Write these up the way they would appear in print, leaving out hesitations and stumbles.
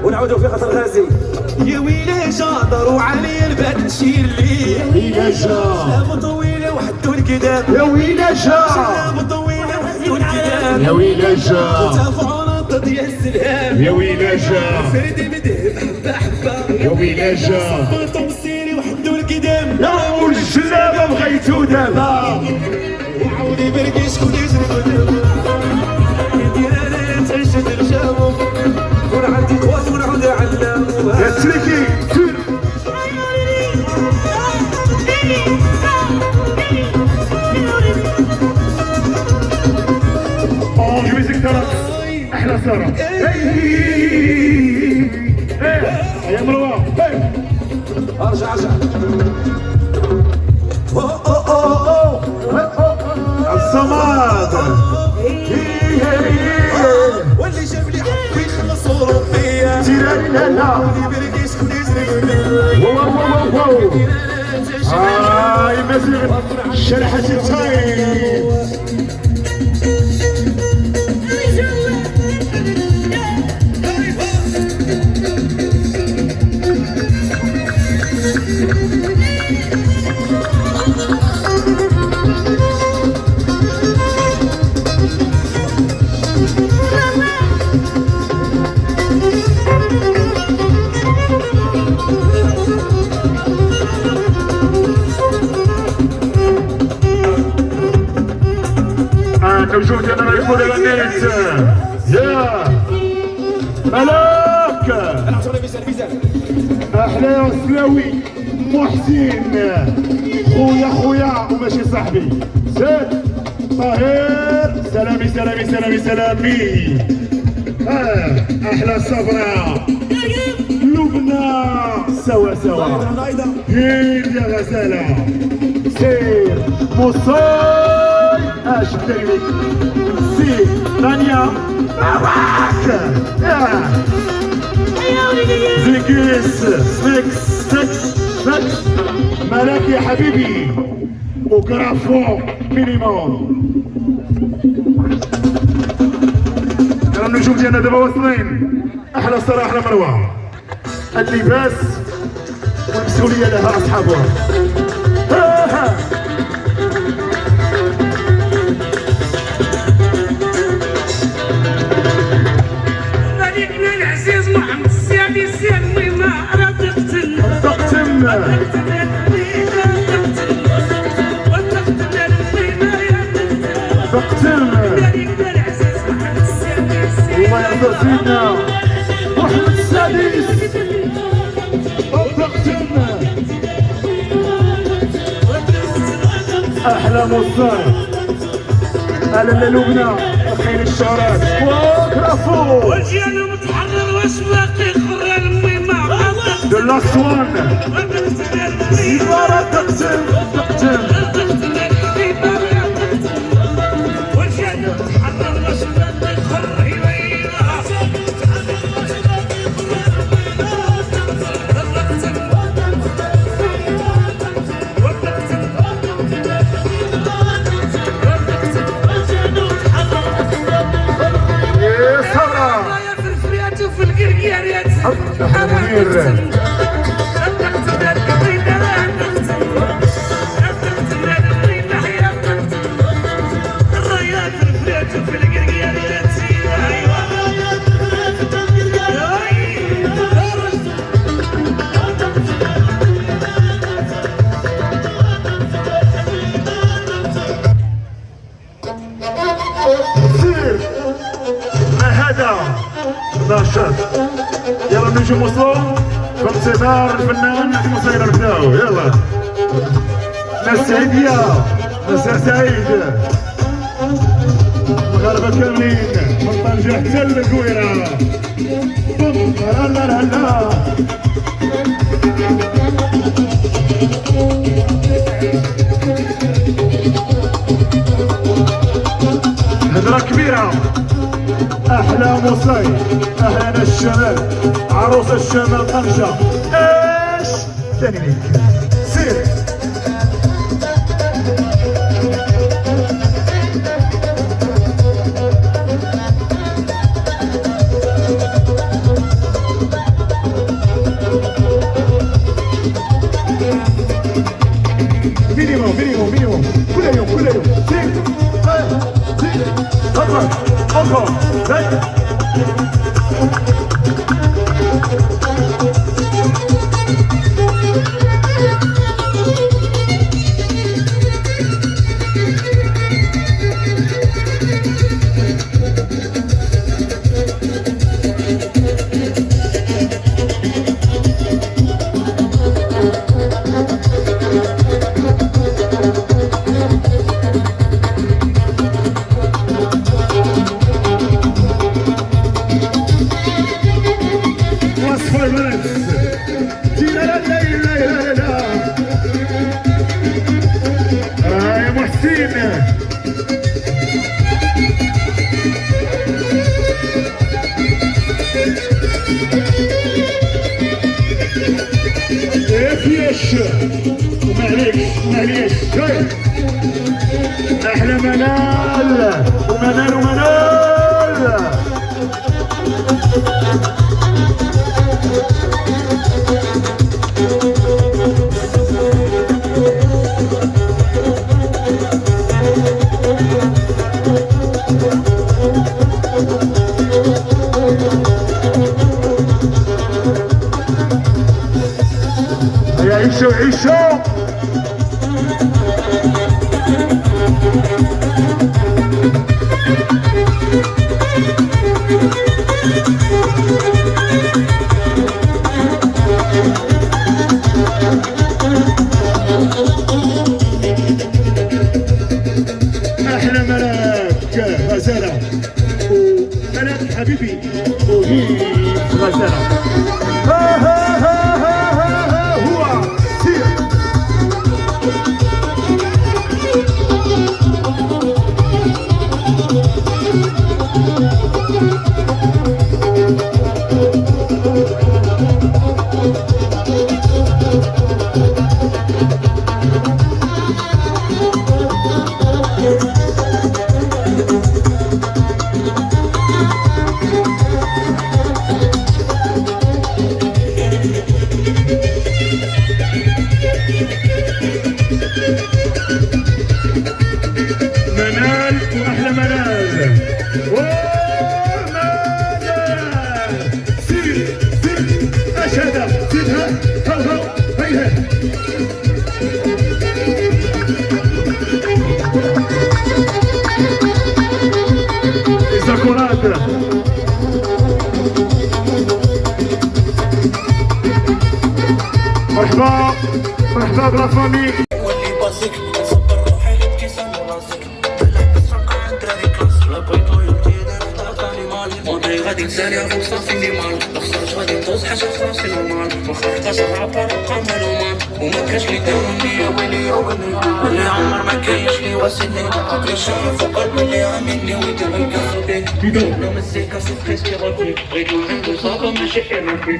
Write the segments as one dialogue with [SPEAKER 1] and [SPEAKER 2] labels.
[SPEAKER 1] ونعودوا في خاطر غازي. يا ويلي جادروا علي الباب نشير لي.
[SPEAKER 2] يا ويلي
[SPEAKER 1] شلاب طويله وحدو الكذاب.
[SPEAKER 2] يا ويلي
[SPEAKER 1] شلاب طويله وحدو الكذاب.
[SPEAKER 2] يا ويلي
[SPEAKER 1] وتافعوا نط ديال السلام.
[SPEAKER 2] يا ويلي
[SPEAKER 1] فرد مذهب حبه حبه.
[SPEAKER 2] يا ويلي
[SPEAKER 1] صبرتو مسيري وحدو القدام.
[SPEAKER 2] يا ولد الجلابه بغيتو دابا
[SPEAKER 1] وعاودي برقي شكون يجري قدام. يدير انا تعيش ترجعو كون عندي قوات ونعود علام.
[SPEAKER 2] يا تريكي سير اونج ميزيك ترى احلى ساره. يا مروان
[SPEAKER 1] ارجع
[SPEAKER 2] الصماد
[SPEAKER 1] واللي جاب لي حبي يخلص اوروبيه.
[SPEAKER 2] تيراني لا
[SPEAKER 1] ولي برقي شكون يجري قدام.
[SPEAKER 2] واو هاي مزيغ شرحة التايم. نوجود انا يقول النيت يا ملاك احلى يا سلاوي محسن خويا وماشي صاحبي زاد طاهر سلامي احلى صبرا لبنى سوا هير يا غزاله سير مصاي اش تريك سي رانيا معاك زيكيس سكس ملاك يا حبيبي وكرافو مينيموم. انا النجوم ديالنا دابا واصلين. احلى صراحه احلى مروه اللباس والمسؤوليه لها اصحابها.
[SPEAKER 3] ملكنا العزيز محمد السادس يا الميمة راه تقتل ملكنا العزيز محمد السادس
[SPEAKER 2] الله يرضى فينا محمد السادس تقتل احلى مصدر اهلا للبنى خير الشهرات وكرافو
[SPEAKER 3] والجيل متحرر واش باقي خرى الميمة
[SPEAKER 2] The last one. إمارة تقتل
[SPEAKER 3] في القرقيريات
[SPEAKER 2] ناشط. يلا النجوم وصلوا بانتظار الفنان نحن مصير نبداو. يلا ناس سعيدية مساء سعيد المغاربة كاملين من طنجة حتى للكويرة. هلا هدرة كبيرة. احلى مصاي اهلا الشمال عروس الشمال طنجة ايش ثاني ليك سير فيش معليش احلى منال ومنال هيا عيشوا احلى ملاك غزاله وملاك حبيبي وهي غزاله هو سير منال واحلى منال ومنال سير اشهد زيدها هو هيها الزاكورات مرحبا بلا فامي
[SPEAKER 4] غادي نسالي فوق صافي اللي مال ما خسرتش غادي ندوز حاجه في راسي نورمال واخا قصر عبر وقام رومان وما كاش لي داومني يا ويلي يا ويلي اللي عمر ما كاينش لي واسني اللي شايف قلبي اللي عاملني ويدير الكاسوتي لو مزيكا سكريس كي غادي بغيتو عنده صافا ماشي حرفي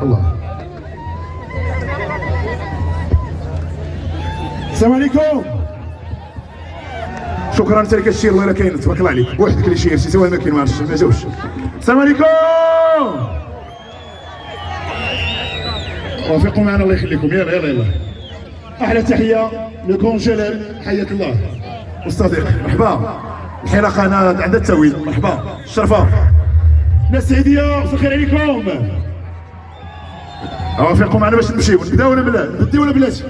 [SPEAKER 2] الله. السلام عليكم. شكرا انت اللي كتشير الله الا كاين تبارك الله عليك بوحدك اللي شيرتي سواء ما كاين ما عرفتش ما جاوش. السلام عليكم. وافقوا معنا الله يخليكم. يلا يلا يلا. احلى تحيه لكون جلال حياك الله. والصديق مرحبا. الحلقه انا عندها التاويل مرحبا الشرفه. ناس سعيديه مساء الخير عليكم. وافقوا معنا باش نمشيو نبداو ولا بلا نبداو ولا بلاش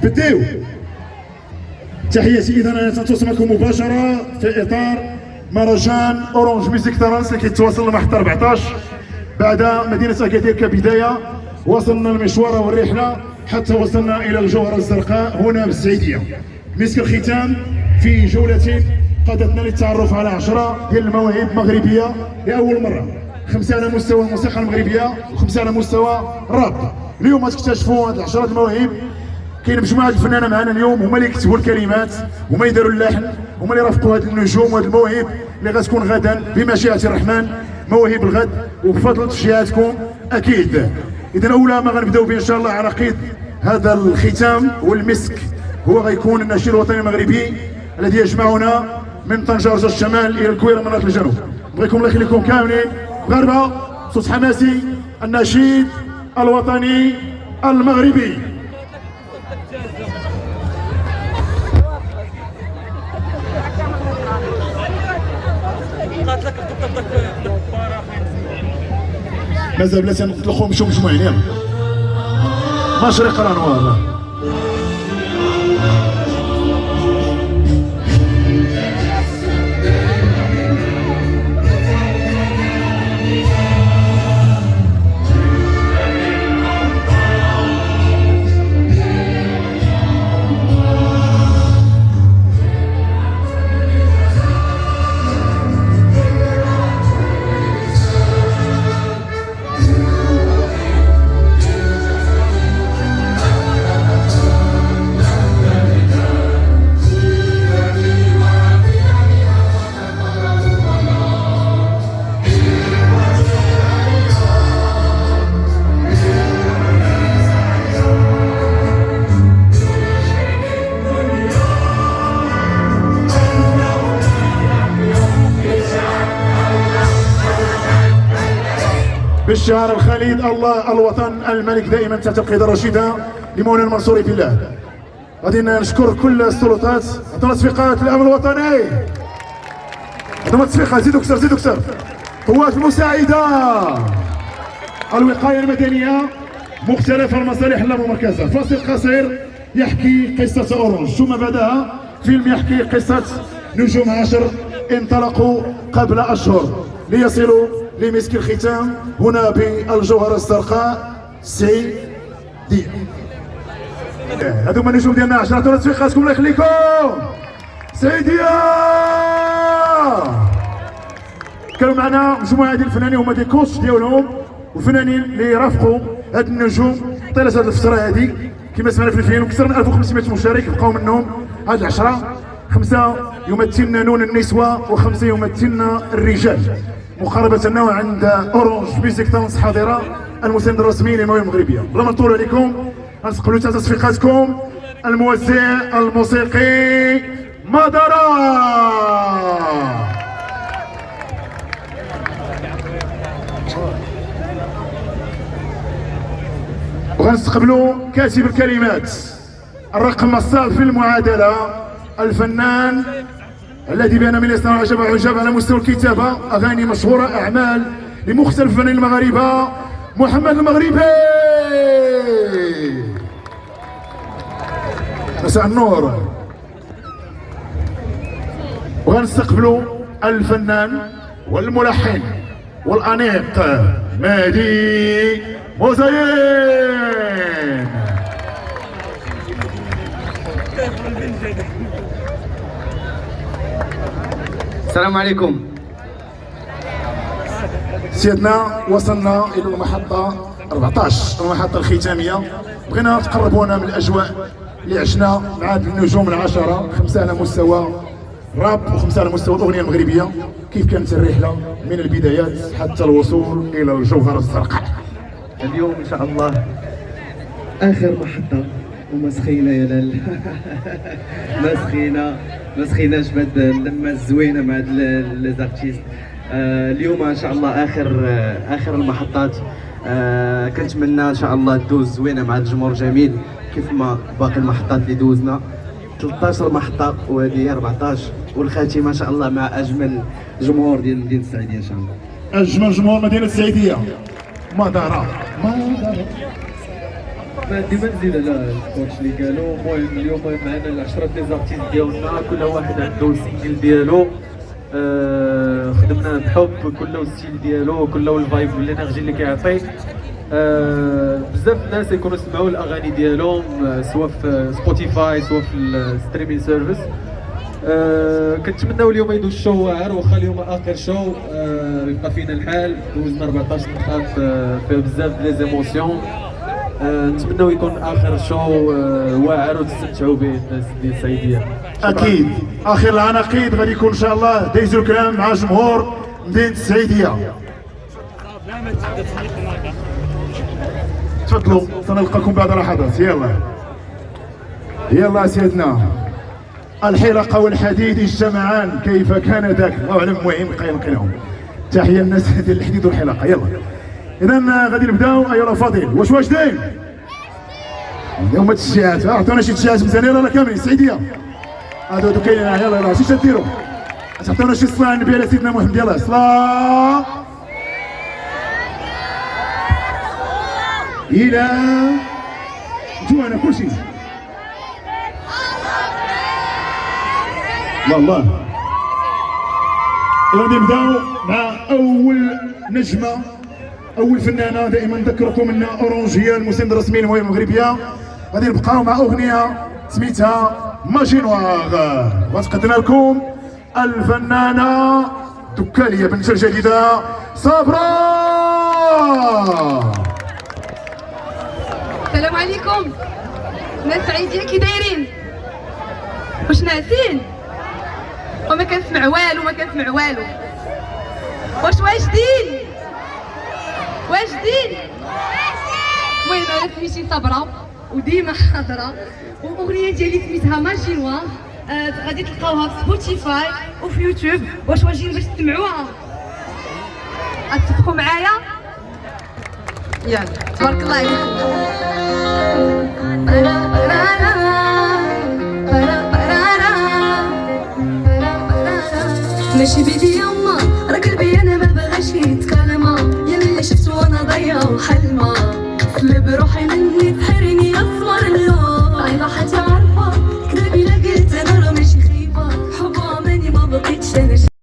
[SPEAKER 2] نبداو. تحياتي اذا انا تنتواصل معكم مباشره في اطار مهرجان اورانج ميوزيك ترانس اللي كيتواصل المحطه 14 بعد مدينه اكادير كبدايه. وصلنا المشوار والرحله حتى وصلنا الى الجوهره الزرقاء هنا بالسعيديه. مسك الختام في جوله قادتنا للتعرف على 10 ديال المواهب مغربيه لاول مره، 5 على مستوى الموسيقى المغربيه و5 على مستوى الراب. اليوم غتكتشفوا هاد 10 المواهب. كاين مجموعه الفنانه معنا اليوم هما اللي كتبوا الكلمات، هما اللي داروا اللحن، هما اللي رافقوا هاد النجوم وهاد المواهب اللي غتكون غدا بمشيئه الرحمن مواهب الغد وبفضل تشجيعاتكم اكيد. اذا اولا ما غنبداو به ان شاء الله على قيد هذا الختام والمسك هو غيكون النشيد الوطني المغربي الذي يجمعنا من طنجة ورجة الشمال الى الكويره مناطق الجنوب. بغيكم الله يخليكم كاملين مغاربه، صوت حماسي، النشيد الوطني المغربي. مازال بلاتي نطلقوا نمشيو مجموعين. مشرق الانوار. بالشعار الخالد الله الوطن الملك دائما تحت القيادة الرشيدة لمولانا المنصور بالله. غادي نشكر كل السلطات. عطونا تصفيقات الامن الوطني. عطونا تصفيقات، زيدوا كثر زيدوا كثر. قوات المساعدة، الوقاية المدنية، مختلف المصالح اللاممركزة. فاصل قصير يحكي قصة أورانج، ثم بعدها فيلم يحكي قصة نجوم 10 انطلقوا قبل أشهر ليصلوا لمسك الختام هنا بالجوهرة الزرقاء سيدية. هذوما النجوم ديالنا 10. عطونا تصفيقاتكم الله يخليكم. سيدية كانوا معنا مجموعة ديال الفنانين هما دي كوتش ديالهم والفنانين اللي رافقوا هاد النجوم طيلة هاد الفترة هادي. كما سمعنا في الفيلم كثر من 1500 مشارك، بقاو منهم هاد 10 5 يمثلن لون النسوة و5 يمثلن الرجال. مقاربة عند اورانج ميوزيك تالنس حاضرة المساند الرسمي للمواهب المغربية. بلا ما نطول عليكم غنسقبلوا تحت تصفيقاتكم الموزع الموسيقي مدرا. وغنستقبلوا كاتب الكلمات الرقم الصعب في المعادلة، الفنان الذي بان من يصنع عجب عجب على مستوى الكتابة، أغاني مشهورة، أعمال لمختلف الفنانين المغاربة، محمد المغربي. مساء النور. وغنستقبلوا الفنان والملحن والأنيق مهدي موزين.
[SPEAKER 5] السلام عليكم.
[SPEAKER 2] سيدنا وصلنا الى المحطة 14 المحطة الختامية. بغينا تقربونا من الاجواء اللي عشنا مع هاد النجوم العشرة، 5 على مستوى راب و5 على مستوى الاغنية المغربية. كيف كانت الرحلة من البدايات حتى الوصول الى الجوهرة الزرقاء؟
[SPEAKER 5] اليوم ان شاء الله اخر محطة وما سخينا يا لال. ما سخيناش بهاد اللمة الزوينة مع هاد لي زارتيست. اليوم ان شاء الله اخر المحطات. كنتمنى ان شاء الله دوز زوينه مع الجمهور جميل كيف ما باقي المحطات اللي دوزنا. 13 محطه وهذه 14، والخاتمه ان شاء الله مع اجمل جمهور ديال مدينه السعيديه ان شاء الله.
[SPEAKER 2] اجمل جمهور مدينة السعيدية مدرا.
[SPEAKER 6] ما ديما نزيد على الكوتش اللي قالوا. المهم اليوم معنا 10 دي زارتيست ديالنا، كل واحد عنده سينجل ديالو. خدمنا بحب، كل الستيل ديالو، كل الفايب والانرجي اللي كيعطي. بزاف الناس يكونوا سمعوا الاغاني ديالهم سواء في سبوتيفاي سواء في الستريمين سيرفيس. كنتمناو اليوم يدوز الشو واعر، واخا اليوم اخر شو يبقى فينا الحال. دوزنا 14 نقاط فيها بزاف لي زيموسيون. نتمناو يكون اخر شو واعر وتستمتعوا به الناس ديال السعيديه.
[SPEAKER 2] اكيد اخر العناقيد غادي يكون ان شاء الله دايزو الكلام مع جمهور مدينة السعيدية. تفضلوا سنلقاكم بعد لحظات. يلا يلا سيدنا الحلقة والحديد اجتمعان، كيف كان ذاك؟ الله أعلم. المهم بقى نقيلهم. تحية للناس ديال الحديد والحلقة. يلا إذا غادي نبداو. أيها الأفاضل، واش واجدين؟ اليوم التشجيعات، عطونا شي تشجيعات مزيانين ولا كاملين السعيدية؟ هادو كاينين. يلا شي تديروا؟ تعطونا شي صلاة على النبي على سيدنا محمد. يلا صلاة إلى جوانا كلشي. الله. غادي نبداو مع أول نجمة، أول فنانة. دائما نذكركم أن أورانج هي المسند الرسمي للمويه المغربية. غادي نبقاو مع أغنية سميتها ماجي نواغ، وتقدم لكم الفنانة دكالية بنت الجديدة صبرا.
[SPEAKER 7] السلام عليكم ناس سعيدين، كي دايرين؟ واش ناعسين؟ وما كنسمع والو، ما كنسمع والو. واش واجدين؟ واجدين؟ المهم انا سميتي صبرا وديما حاضره، والاغنيه ديالي سميتها ماجي نواغ. غادي تلقاوها في سبوتيفاي وفي يوتيوب. واش واجدين باش تسمعوها؟ اتفقوا معايا؟ يلا تبارك الله عليكم. ماشي بيدي يما، راه قلبي انا ما بغاش يتكلم، يا اللي شفت وانا ضيع وحلمه، سلب روحي